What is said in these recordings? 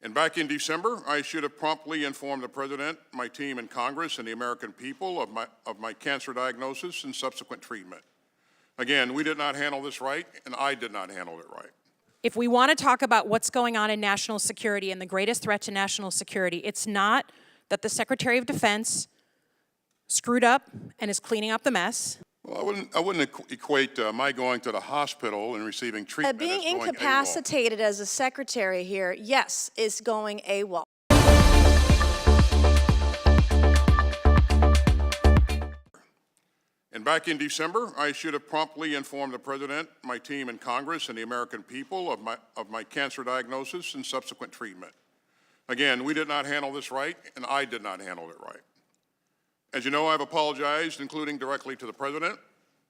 And back in December, I should have promptly informed the President, my team in Congress, and the American people of my cancer diagnosis and subsequent treatment. Again, we did not handle this right, and I did not handle it right. If we want to talk about what's going on in national security and the greatest threat to national security, it's not that the Secretary of Defense screwed up and is cleaning up the mess. Well, I wouldn't equate my going to the hospital and receiving treatment Being as going AWOL. incapacitated as a secretary here, yes, is going AWOL. And back in December, I should have promptly informed the President, my team in Congress, and the American people of my cancer diagnosis and subsequent treatment. Again, we did not handle this right, and I did not handle it right. As you know, I've apologized, including directly to the President,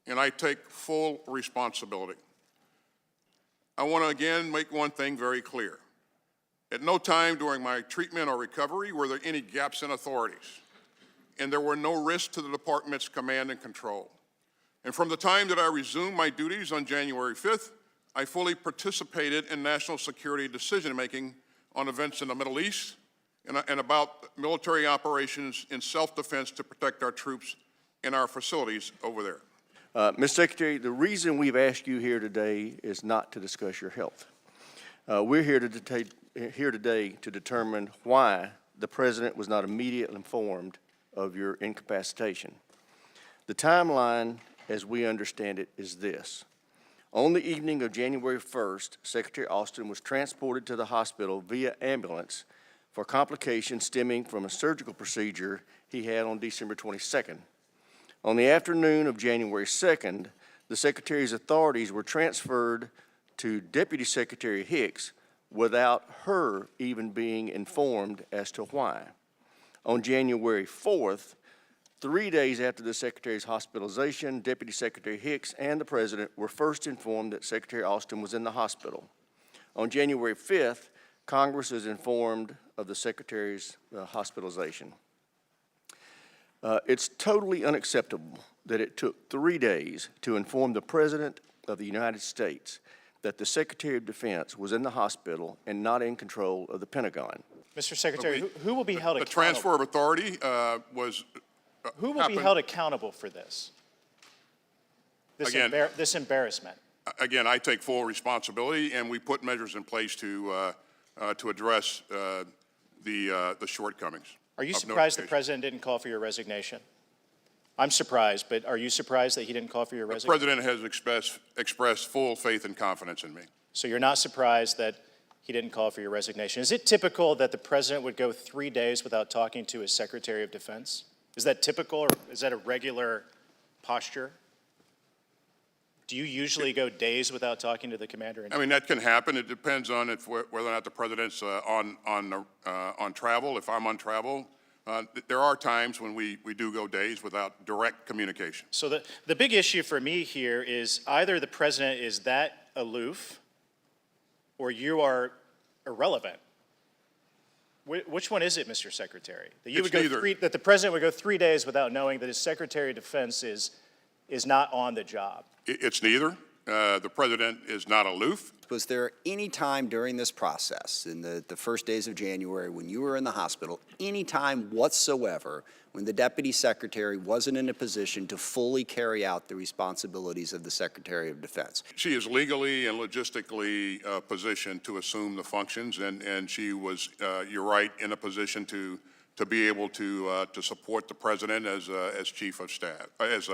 and I take full responsibility. I want to again make one thing very clear. At no time during my treatment or recovery were there any gaps in authorities, and there were no risks to the department's command and control. And from the time that I resumed my duties on January 5th, I fully participated in national security decision-making on events in the Middle East and about military operations in self-defense to protect our troops and our facilities over there. Mr. Secretary, the reason we've asked you here today is not to discuss your health. We're here today to determine why the President was not immediately informed of your incapacitation. The timeline, as we understand it, is this. On the evening of January 1st, Secretary Austin was transported to the hospital via ambulance for complications stemming from a surgical procedure he had on December 22nd. On the afternoon of January 2nd, the Secretary's authorities were transferred to Deputy Secretary Hicks without her even being informed as to why. On January 4th, 3 days after the Secretary's hospitalization, Deputy Secretary Hicks and the President were first informed that Secretary Austin was in the hospital. On January 5th, Congress is informed of the Secretary's hospitalization. It's totally unacceptable that it took 3 days to inform the President of the United States that the Secretary of Defense was in the hospital and not in control of the Pentagon. Mr. Secretary, who will be held accountable? The transfer of authority was Who will be held accountable for this? This embarrassment? Again, I take full responsibility, and we put measures in place to address the shortcomings. Are you surprised the President didn't call for your resignation? I'm surprised, but are you surprised that he didn't call for your resignation? The President has expressed full faith and confidence in me. So you're not surprised that he didn't call for your resignation. Is it typical that the President would go 3 days without talking to his Secretary of Defense? Is that typical, or is that a regular posture? Do you usually go days without talking to the commander? I mean, that can happen. It depends on whether or not the President's on travel. If I'm on travel, there are times when we do go days without direct communication. So the big issue for me here is either the President is that aloof or you are irrelevant. Which one is it, Mr. Secretary? That the President would go 3 days without knowing that his Secretary of Defense is not on the job? It's neither. The President is not aloof. Was there any time during this process, in the first days of January, when you were in the hospital, any time whatsoever when the Deputy Secretary wasn't in a position to fully carry out the responsibilities of the Secretary of Defense? She is legally and logistically positioned to assume the functions, and she was, you're right, in a position to be able to support the President as Chief of Staff, as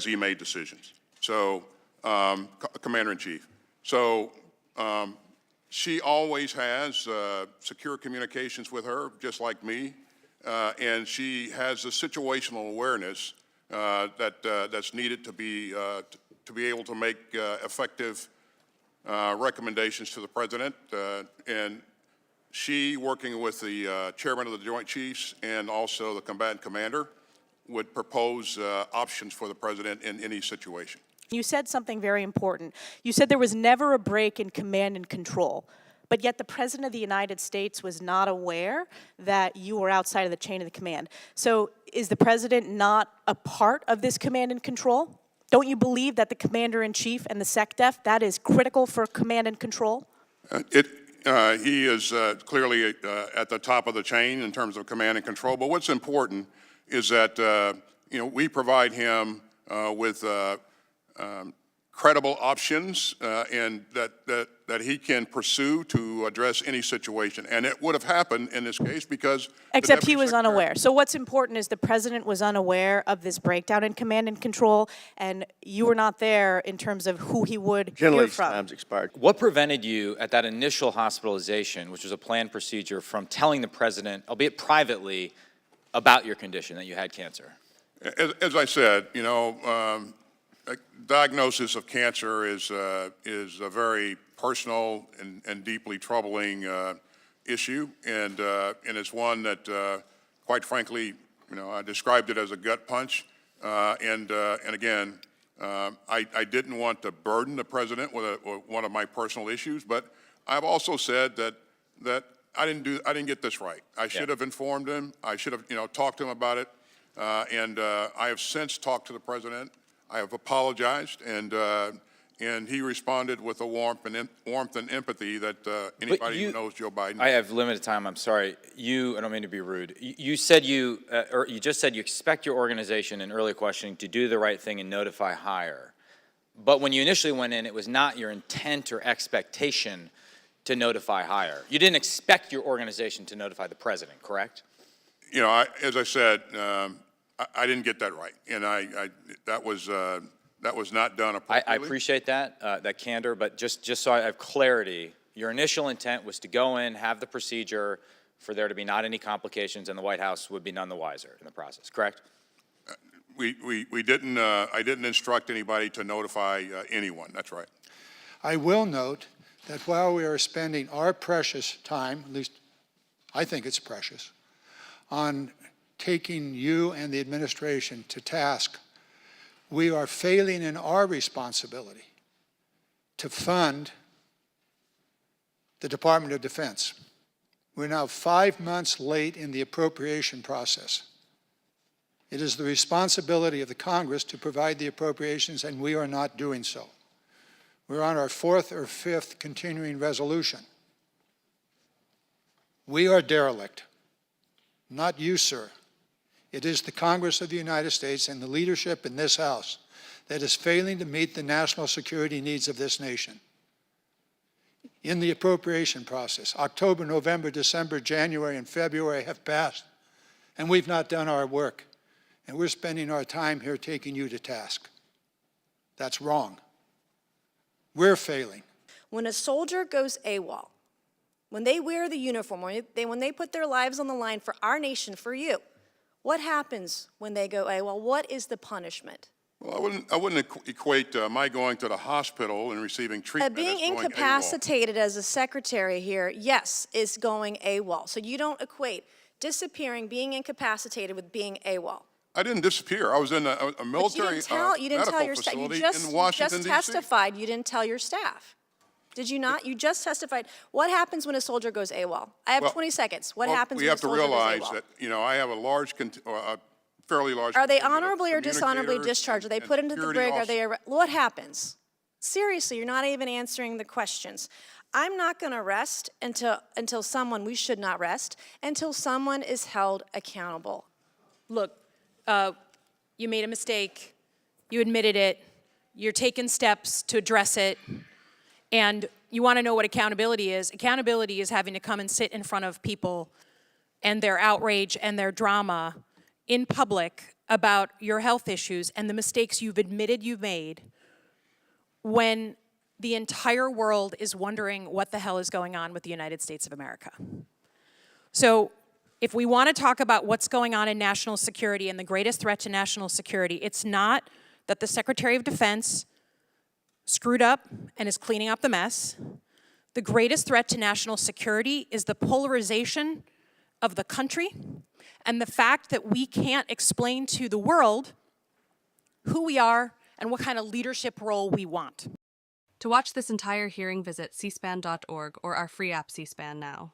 he made decisions. So, Commander-in-Chief. So, she always has secure communications with her, just like me, and she has the situational awareness that's needed to be able to make effective recommendations to the President. And she, working with the Chairman of the Joint Chiefs and also the combatant commander, would propose options for the President in any situation. You said something very important. You said there was never a break in command and control, but yet the President of the United States was not aware that you were outside of the chain of the command. So is the President not a part of this command and control? Don't you believe that the Commander-in-Chief and the SecDef, that is critical for command and control? He is clearly at the top of the chain in terms of command and control. But what's important is that we provide him with credible options and that he can pursue to address any situation. And it would have happened in this case because Except he was unaware. So what's important is the president was unaware of this breakdown in command and control, and you were not there in terms of who he would hear Generally, from. time's expired. What prevented you at that initial hospitalization, which was a planned procedure, from telling the president, albeit privately, about your condition, that you had cancer? As I said, a diagnosis of cancer is a very personal and deeply troubling issue, and it's one that, quite frankly, I described it as a gut punch, and again, I didn't want to burden the president with one of my personal issues, but I've also said that I didn't get this right. I should have informed him. I should have talked to him about it, and I have since talked to the president. I have apologized, and he responded with a warmth and empathy that anybody who knows Joe Biden. I have limited time. I'm sorry. I don't mean to be rude. You said or you just said you expect your organization in early questioning to do the right thing and notify higher. But when you initially went in, it was not your intent or expectation to notify higher. You didn't expect your organization to notify the president, correct? As I said, I didn't get that right, and that was not done appropriately. I appreciate that candor, but just so I have clarity, your initial intent was to go in, have the procedure, for there to be not any complications, and the White House would be none the wiser in the process, correct? We didn't. I didn't instruct anybody to notify anyone. That's right. I will note that while we are spending our precious time, at least I think it's precious, on taking you and the administration to task, we are failing in our responsibility to fund the Department of Defense. We're now 5 months late in the appropriation process. It is the responsibility of the Congress to provide the appropriations, and we are not doing so. We're on our 4th or 5th continuing resolution. We are derelict. Not you, sir. It is the Congress of the United States and the leadership in this House that is failing to meet the national security needs of this nation. In the appropriation process, October, November, December, January, and February have passed, and we've not done our work. And we're spending our time here taking you to task. That's wrong. We're failing. When a soldier goes AWOL, when they wear the uniform, when they put their lives on the line for our nation, for you, what happens when they go AWOL? What is the punishment? Well, I wouldn't equate my going to the hospital and receiving treatment Being as going incapacitated as a secretary here, yes, is going AWOL. So you don't equate disappearing, being incapacitated with being AWOL. I didn't disappear. I was in a military You didn't tell your staff. facility You just in Washington, D.C. testified. You didn't tell your staff. Did you not? You just testified. What happens when a soldier goes AWOL? I have 20 seconds. What happens when a soldier goes AWOL? We have to realize that, I have a fairly large Are they contingent of honorably or dishonorably communicators discharged? Are they and put into the security brig? officers. What happens? Seriously, you're not even answering the questions. I'm not going to rest until someone, we should not rest, until someone is held accountable. Look, you made a mistake, you admitted it, you're taking steps to address it, and you want to know what accountability is. Accountability is having to come and sit in front of people and their outrage and their drama in public about your health issues and the mistakes you've admitted you've made when the entire world is wondering what the hell is going on with the United States of America. So if we want to talk about what's going on in national security and the greatest threat to national security, it's not that the Secretary of Defense screwed up and is cleaning up the mess. The greatest threat to national security is the polarization of the country and the fact that we can't explain to the world who we are and what kind of leadership role we want. To watch this entire hearing, visit cspan.org or our free app, C-SPAN Now.